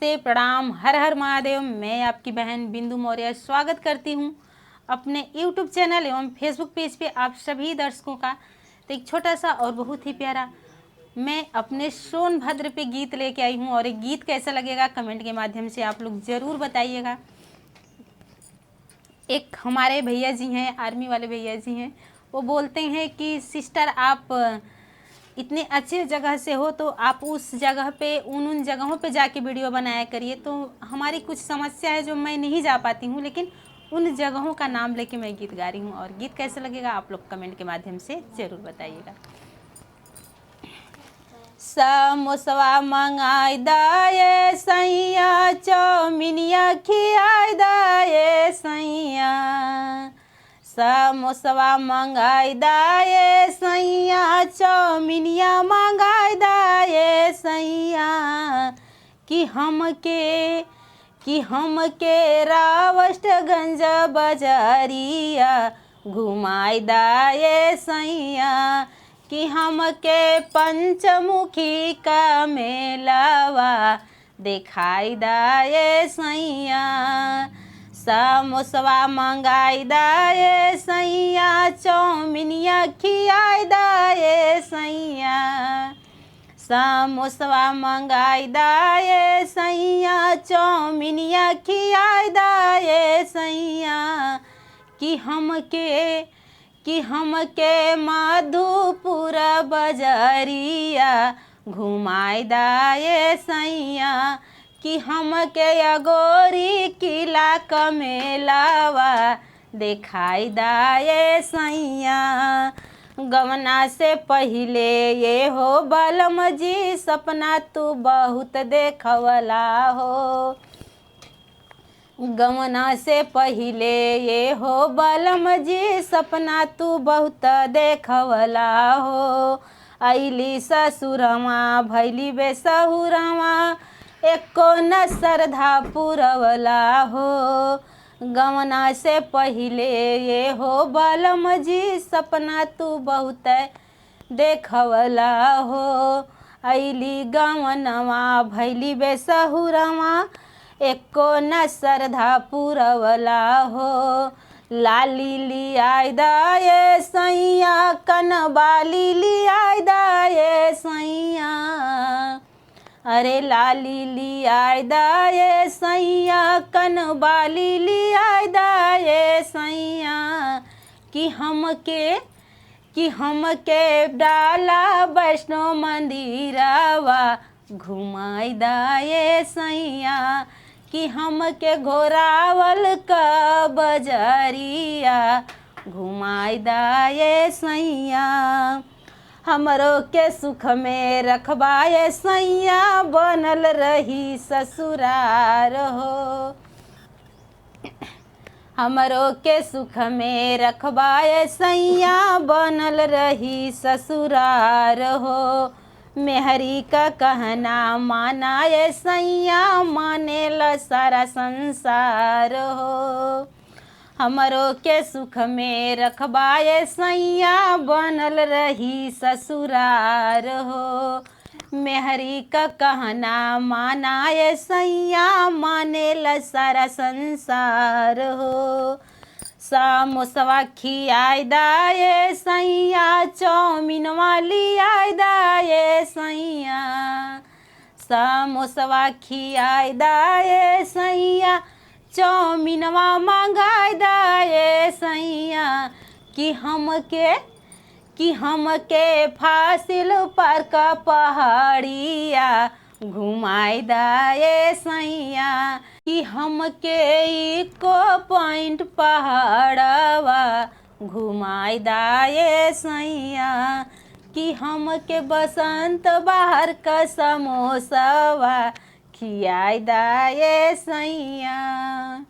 नमस्ते, प्रणाम, हर हर महादेव। मैं आपकी बहन बिंदु मौर्य स्वागत करती हूं अपने YouTube चैनल एवं Facebook पेज पे आप सभी दर्शकों का। तो एक छोटा सा और बहुत ही प्यारा मैं अपने सोनभद्र पे गीत लेके आई हूं और एक गीत कैसा लगेगा कमेंट के माध्यम से आप लोग ज़रूर बताइएगा। एक हमारे भैया जी हैं, आर्मी वाले भैया जी हैं, वो बोलते हैं कि सिस्टर आप इतने अच्छे जगह से हो तो आप उस जगह पे उन जगहों पे जाके वीडियो बनाया करिए। तो हमारी कुछ समस्या है जो मैं नहीं जा पाती हूँ, लेकिन उन जगहों का नाम लेके मैं गीत गा रही हूँ और गीत कैसा लगेगा आप लोग कमेंट के माध्यम से ज़रूर बताइएगा। समोसवा मंगाई दाए सैया, चौमिनिया खियाई दाए सैया। समोसवा मंगाई दाए सैया, चौमिनिया मंगाई दाए सैया। कि हमके रावष्टगंज बजरिया घुमाई दाए सैया। कि हमके पंचमुखी का मेलावा दिखाई दाए सैया। समोसवा मंगाई दाए सैया, चौमिनिया खियाई दाए सैया। समोसवा मंगाई दाए सैया, चौमिनिया खियाई दाए सैया। कि हमके मधुपुर बजरिया घुमाई दाए सैया। कि हमके अगोरी किला का मेलावा दिखाई दाए सैया। गवना से पहिले ये हो बलम जी, सपना तू बहुत देखवला हो। गवना से पहिले ये हो बलम जी, सपना तू बहुत देखवला हो। अइली ससुरवा भैली बेसहुरवा, एको न श्रद्धा पुरवला हो। गवना से पहिले ये हो बलम जी, सपना तू बहुत देखवला हो। अइली गवनवा भैली बेसहुरवा, एको न श्रद्धा पुरवला हो। लाली लियाई दाए सैया, कनबाली लियाई दाए सैया। अरे लाली लियाई दाए सैया, कनबाली लियाई दाए सैया। कि हमके डाला वैष्णो मंदिरवा घुमाई दाए सैया। कि हमके घोरावल का बजरिया घुमाई दाए सैया। हमरो के सुख में रखबाए सैया, बनल रही ससुरार हो। हमरो के सुख में रखबाए सैया, बनल रही ससुरार हो। मेहरी का कहना मानाए सैया, मानेला सारा संसार हो। हमरो के सुख में रखबाए सैया, बनल रही ससुरार हो। मेहरी का कहना मानाए सैया, मानेला सारा संसार हो। समोसवा खियाई दाए सैया, चौमिनवा लियाई दाए सैया। समोसवा खियाई दाए सैया, चौमिनवा मंगाई दाए सैया। कि हमके फासिल पर का पहाड़िया घुमाई दाए सैया। कि हमके इको पॉइंट पहाड़वा घुमाई दाए सैया। कि हमके बसंत बाहर का समोसवा खियाई दाए सैया।